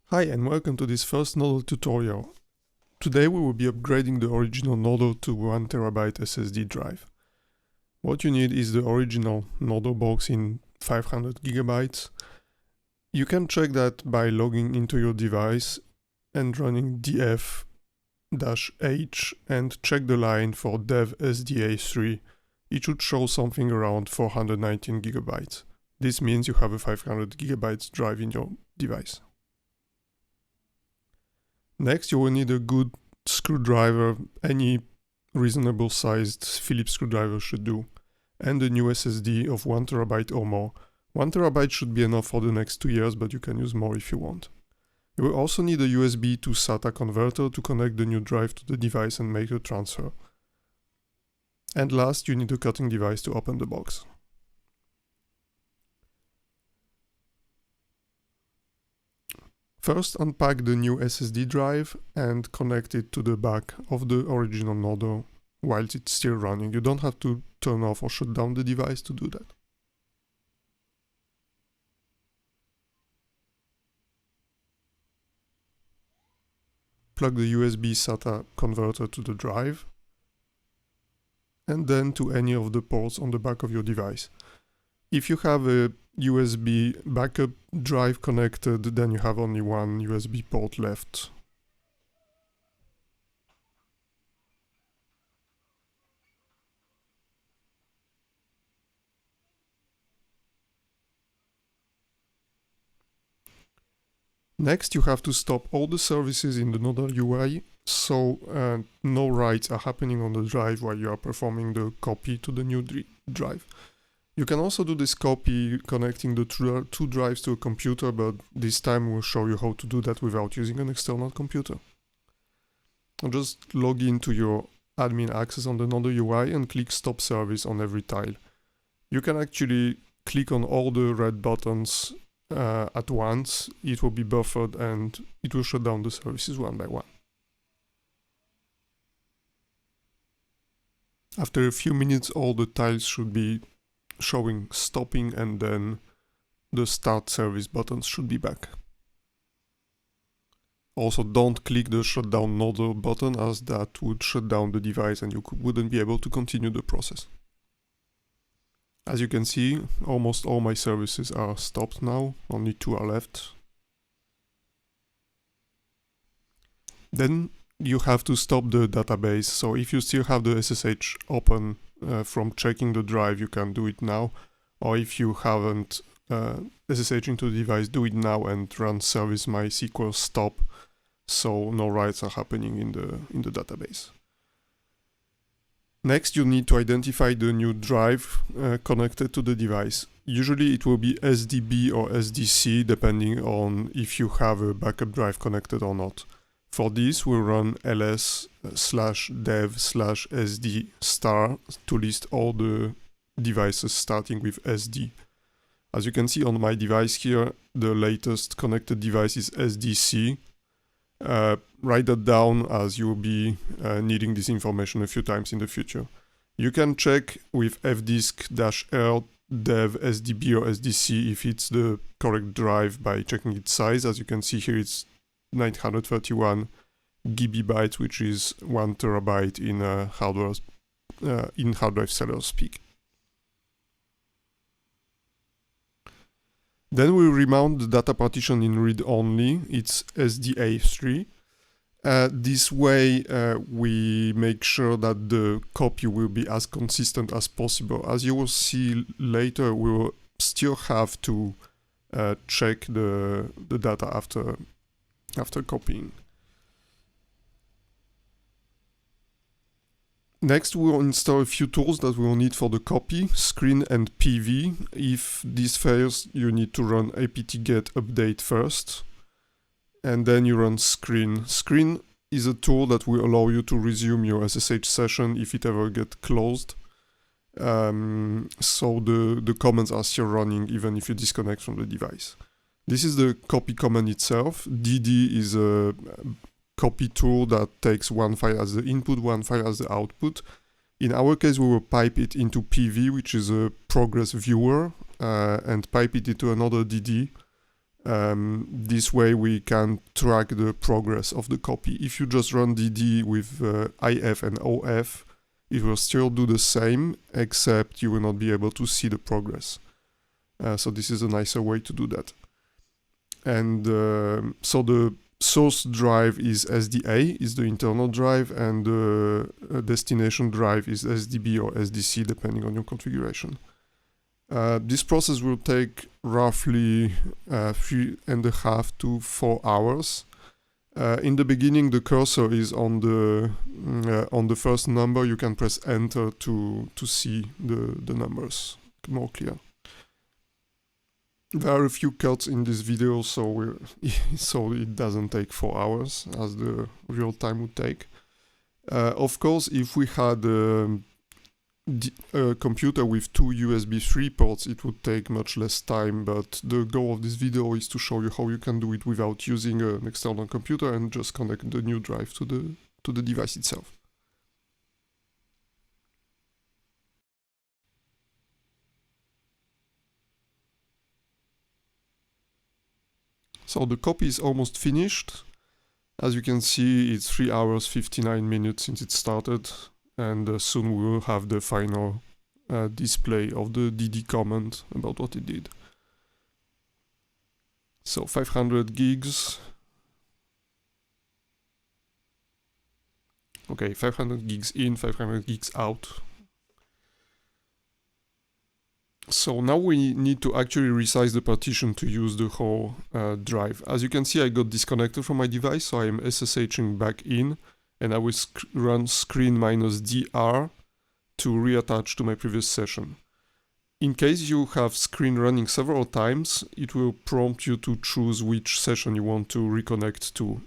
Hi and welcome to this first Nodal tutorial. Today we will be upgrading the original Nodal to 1TB SSD drive. What you need is the original Nodal box in 500GB. You can check that by logging into your device and running df-h and check the line for dev SDA3. It should show something around 419GB. This means you have a 500GB drive in your device. Next, you will need a good screwdriver. Any reasonable sized Phillips screwdriver should do, and a new SSD of 1TB or more. 1TB should be enough for the next 2 years, but you can use more if you want. You will also need a USB to SATA converter to connect the new drive to the device and make the transfer. And last, you need a cutting device to open the box. First, unpack the new SSD drive and connect it to the back of the original Nodal while it's still running. You don't have to turn off or shut down the device to do that. Plug the USB SATA converter to the drive and then to any of the ports on the back of your device. If you have a USB backup drive connected, then you have only one USB port left. Next, you have to stop all the services in the Nodal UI, so no writes are happening on the drive while you are performing the copy to the new drive. You can also do this copy connecting the two drives to a computer, but this time we'll show you how to do that without using an external computer. I'll just log into your admin access on the Nodal UI and click Stop Service on every tile. You can actually click on all the red buttons at once. It will be buffered and it will shut down the services one by one. After a few minutes, all the tiles should be showing stopping, and then the start service buttons should be back. Also, don't click the shutdown Nodal button, as that would shut down the device and you wouldn't be able to continue the process. As you can see, almost all my services are stopped now, only 2 are left. Then you have to stop the database, so if you still have the SSH open from checking the drive, you can do it now, or if you haven't SSH into the device, do it now and run service MySQL stop, so no writes are happening in the database. Next, you need to identify the new drive connected to the device. Usually it will be SDB or SDC, depending on if you have a backup drive connected or not. For this, we'll run ls/dev/sd* to list all the devices starting with SD. As you can see on my device here, the latest connected device is SDC. Write that down, as you will be needing this information a few times in the future. You can check with fdisk-r dev sdb or sdc if it's the correct drive by checking its size. As you can see here, it's 931 GB, which is 1 TB in hard drive seller speak. Then we remount the data partition in read-only. It's SDA3. This way we make sure that the copy will be as consistent as possible. As you will see later, we will still have to check the data after copying. Next, we will install a few tools that we will need for the copy, screen and PV. If this fails, you need to run apt-get update first, and then you run screen. Screen is a tool that will allow you to resume your SSH session if it ever gets closed. So the commands are still running even if you disconnect from the device. This is the copy command itself. dd is a copy tool that takes one file as the input, one file as the output. In our case, we will pipe it into PV, which is a progress viewer, and pipe it into another DD, This way we can track the progress of the copy. If you just run dd with if and of, it will still do the same, except you will not be able to see the progress. So this is a nicer way to do that. And so the source drive is SDA, is the internal drive, and the destination drive is SDB or SDC, depending on your configuration. This process will take roughly 3.5 to 4 hours. In the beginning, the cursor is on the first number. You can press enter to see the numbers more clear. There are a few cuts in this video, so it doesn't take 4 hours as the real time would take. Of course, if we had a computer with 2 USB 3 ports, it would take much less time, but the goal of this video is to show you how you can do it without using an external computer and just connect the new drive to the device itself. So the copy is almost finished. As you can see, it's 3 hours 59 minutes since it started, and soon we will have the final display of the DD comment about what it did. So 500 gigs. Okay, 500 gigs in, 500 gigs out. So now we need to actually resize the partition to use the whole drive. As you can see, I got disconnected from my device, so I am SSHing back in, and I will run screen -dr to reattach to my previous session. In case you have screen running several times, it will prompt you to choose which session you want to reconnect to.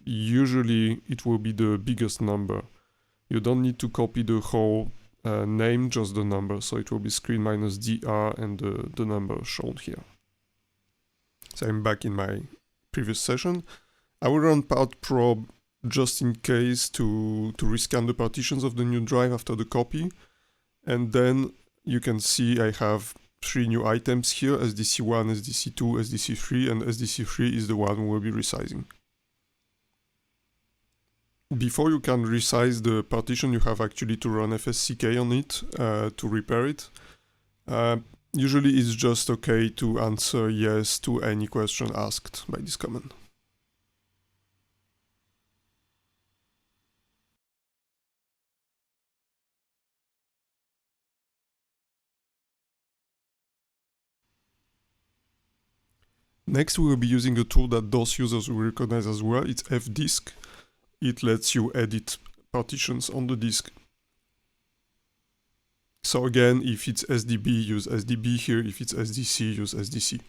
Usually it will be the biggest number. You don't need to copy the whole name, just the number, so it will be screen -dr and the number shown here. So I'm back in my previous session. I will run part probe just in case to rescan the partitions of the new drive after the copy, and then you can see I have 3 new items here: SDC1, SDC2, SDC3, and SDC3 is the one we will be resizing. Before you can resize the partition, you have actually to run fsck on it to repair it. Usually it's just okay to answer yes to any question asked by this command. Next, we will be using a tool that DOS users will recognize as well. It's fdisk. It lets you edit partitions on the disk. So again, if it's SDB, use SDB here. If it's SDC, use SDC.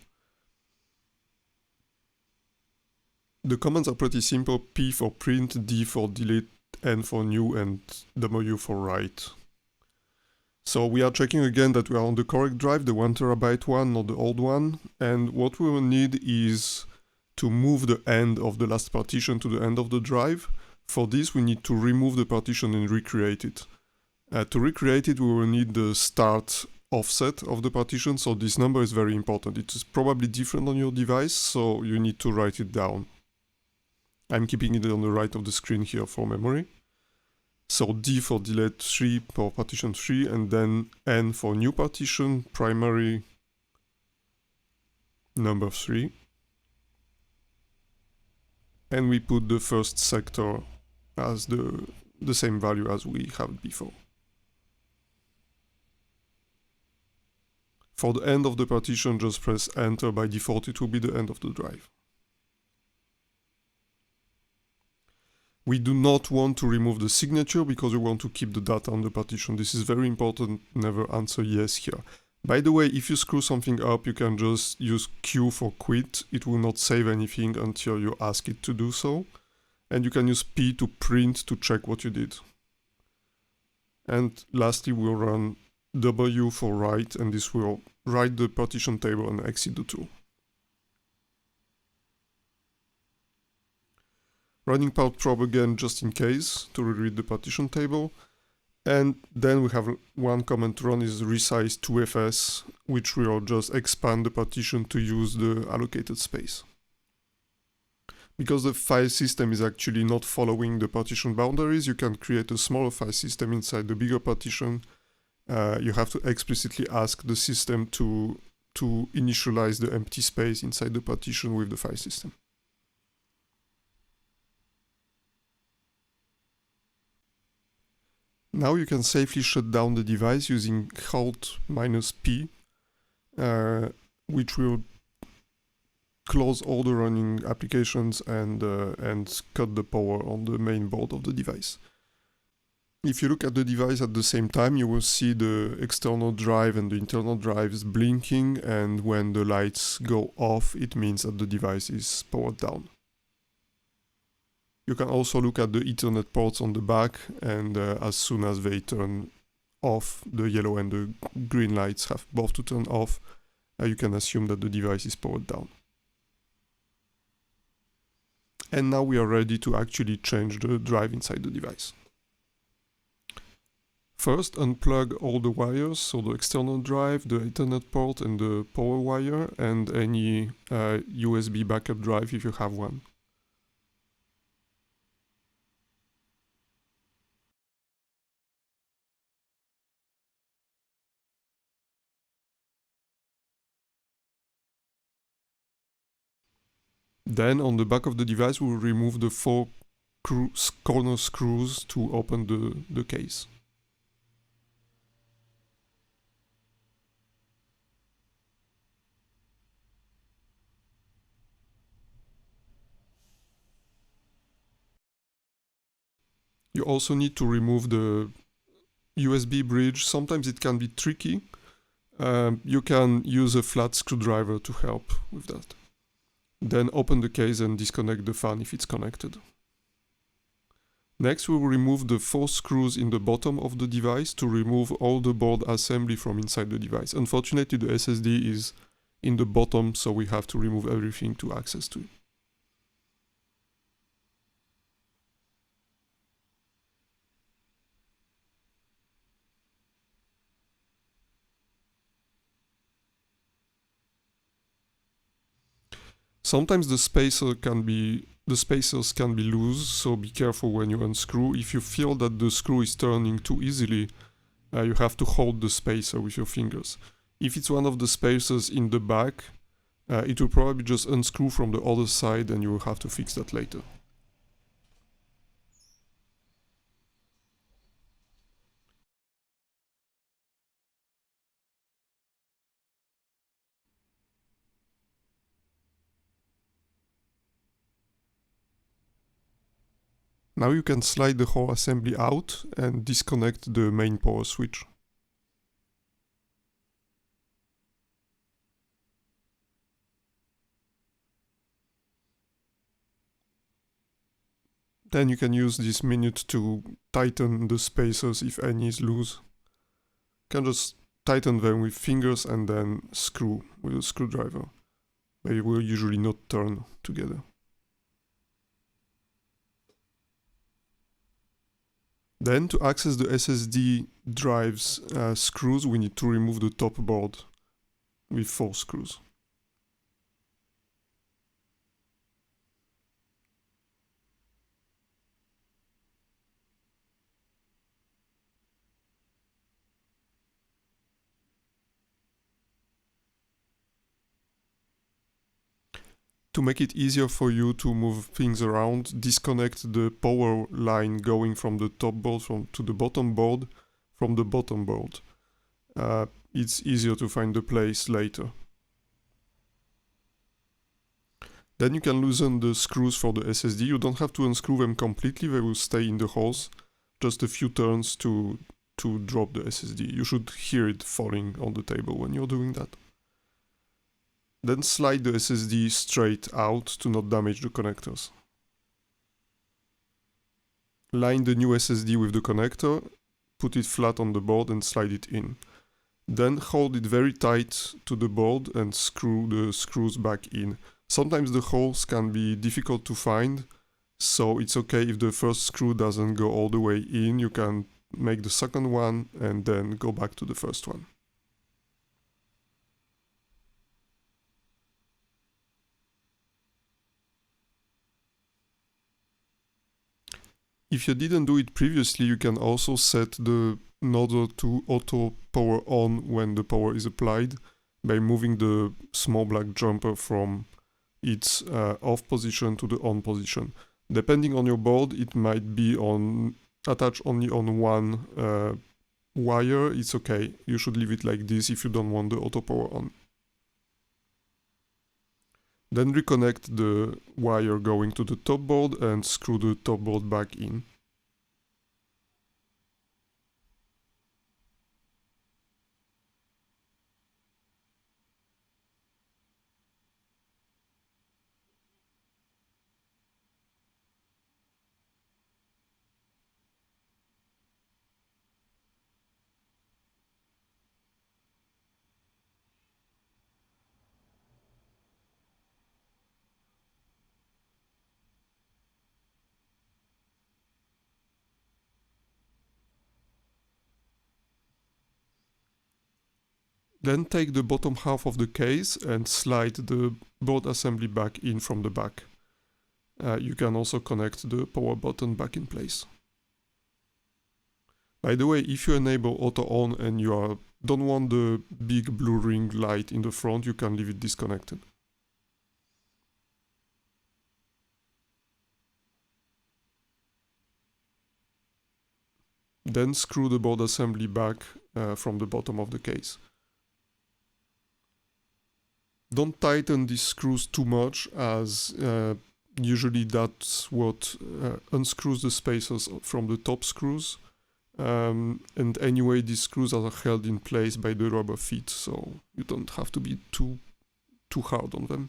The commands are pretty simple: P for print, D for delete, N for new, and W for write. So we are checking again that we are on the correct drive, the 1 TB one, not the old one. And what we will need is to move the end of the last partition to the end of the drive. For this, we need to remove the partition and recreate it. To recreate it, we will need the start offset of the partition. So this number is very important. It is probably different on your device, so you need to write it down. I'm keeping it on the right of the screen here for memory. So D for delete 3 for partition 3, and then N for new partition, primary number 3. And we put the first sector as the same value as we had before. For the end of the partition, just press enter. By default, it will be the end of the drive. We do not want to remove the signature because we want to keep the data on the partition. This is very important. Never answer yes here. By the way, if you screw something up, you can just use Q for quit. It will not save anything until you ask it to do so. And you can use P to print to check what you did. And lastly, we'll run W for write, and this will write the partition table and exit the tool. Running part probe again just in case to reread the partition table. And then we have one command to run is resize 2fs, which will just expand the partition to use the allocated space. Because the file system is actually not following the partition boundaries, you can create a smaller file system inside the bigger partition. You have to explicitly ask the system to initialize the empty space inside the partition with the file system. Now you can safely shut down the device using Alt-P, which will close all the running applications and cut the power on the main board of the device. If you look at the device at the same time, you will see the external drive and the internal drives blinking, and when the lights go off, it means that the device is powered down. You can also look at the Ethernet ports on the back, and as soon as they turn off, the yellow and the green lights have both to turn off, you can assume that the device is powered down. And now we are ready to actually change the drive inside the device. First, unplug all the wires, so the external drive, the Ethernet port and the power wire, and any USB backup drive if you have one. Then on the back of the device, we'll remove the 4 corner screws to open the case. You also need to remove the USB bridge. Sometimes it can be tricky. You can use a flat screwdriver to help with that. Then open the case and disconnect the fan if it's connected. Next, we will remove the 4 screws in the bottom of the device to remove all the board assembly from inside the device. Unfortunately, the SSD is in the bottom, so we have to remove everything to access to it. Sometimes the spacers can be loose, so be careful when you unscrew. If you feel that the screw is turning too easily, you have to hold the spacer with your fingers. If it's one of the spacers in the back, it will probably just unscrew from the other side, and you will have to fix that later. Now you can slide the whole assembly out and disconnect the main power switch. Then you can use this minute to tighten the spacers if any is loose. You can just tighten them with fingers and then screw with a screwdriver. They will usually not turn together. Then to access the SSD drive's screws, we need to remove the top board with 4 screws. To make it easier for you to move things around, disconnect the power line going from the top board to the bottom board from the bottom board. It's easier to find the place later. Then you can loosen the screws for the SSD. You don't have to unscrew them completely, they will stay in the holes. Just a few turns to drop the SSD. You should hear it falling on the table when you're doing that. Then slide the SSD straight out to not damage the connectors. Line the new SSD with the connector, put it flat on the board and slide it in. Then hold it very tight to the board and screw the screws back in. Sometimes the holes can be difficult to find, so it's okay if the first screw doesn't go all the way in. You can make the second one and then go back to the first one. If you didn't do it previously, you can also set the node to auto power on when the power is applied by moving the small black jumper from its off position to the on position. Depending on your board, it might be attached only on one wire. It's okay. You should leave it like this if you don't want the auto power on. Then reconnect the wire going to the top board and screw the top board back in. Then take the bottom half of the case and slide the board assembly back in from the back. You can also connect the power button back in place. By the way, if you enable auto on and you don't want the big blue ring light in the front, you can leave it disconnected. Then screw the board assembly back from the bottom of the case. Don't tighten these screws too much, as usually that's what unscrews the spacers from the top screws. And anyway, these screws are held in place by the rubber feet, so you don't have to be too hard on them.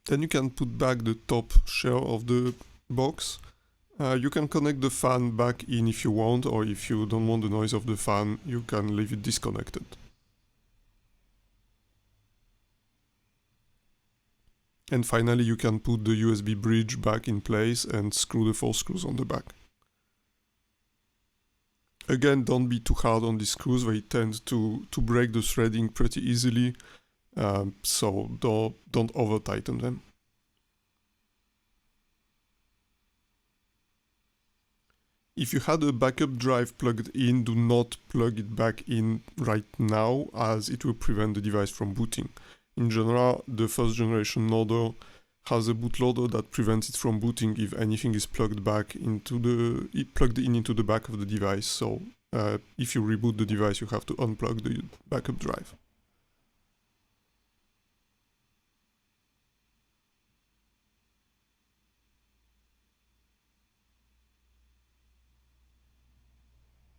Then you can put back the top shell of the box. You can connect the fan back in if you want, or if you don't want the noise of the fan, you can leave it disconnected. And finally, you can put the USB bridge back in place and screw the 4 screws on the back. Again, don't be too hard on these screws, they tend to break the threading pretty easily, so don't over tighten them. If you had a backup drive plugged in, do not plug it back in right now, as it will prevent the device from booting. In general, the first generation Nodo has a bootloader that prevents it from booting if anything is plugged into the back of the device. So if you reboot the device, you have to unplug the backup drive.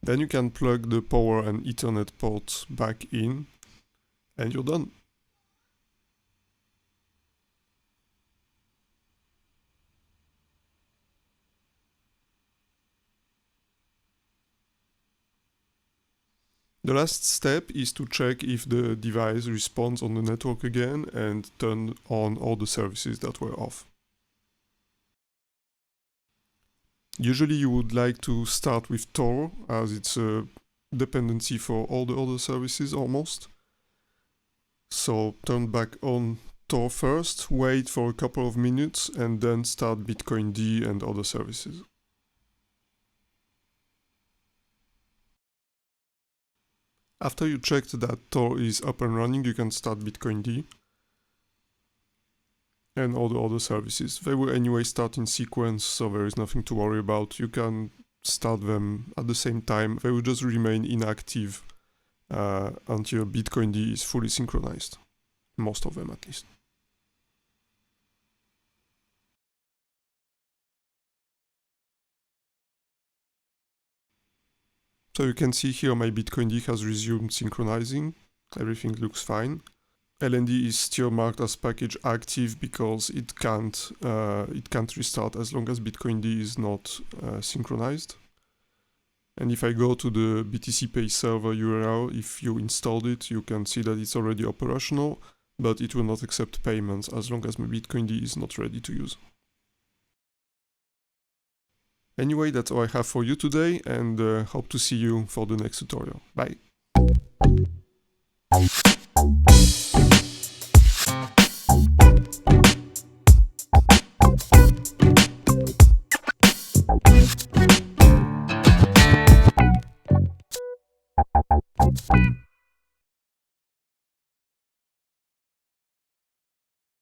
Then you can plug the power and Ethernet ports back in, and you're done. The last step is to check if the device responds on the network again and turn on all the services that were off. Usually you would like to start with Tor, as it's a dependency for all the other services almost. So turn back on Tor first, wait for a couple of minutes, and then start Bitcoind and other services. After you checked that Tor is up and running, you can start Bitcoind and all the other services. They will anyway start in sequence, so there is nothing to worry about. You can start them at the same time. They will just remain inactive until Bitcoind is fully synchronized. Most of them, at least. So you can see here my Bitcoind has resumed synchronizing. Everything looks fine. LND is still marked as package active because it can't restart as long as Bitcoind is not synchronized. And if I go to the BTC Pay server URL, if you installed it, you can see that it's already operational, but it will not accept payments as long as my Bitcoind is not ready to use. Anyway, that's all I have for you today, and hope to see you for the next tutorial. Bye!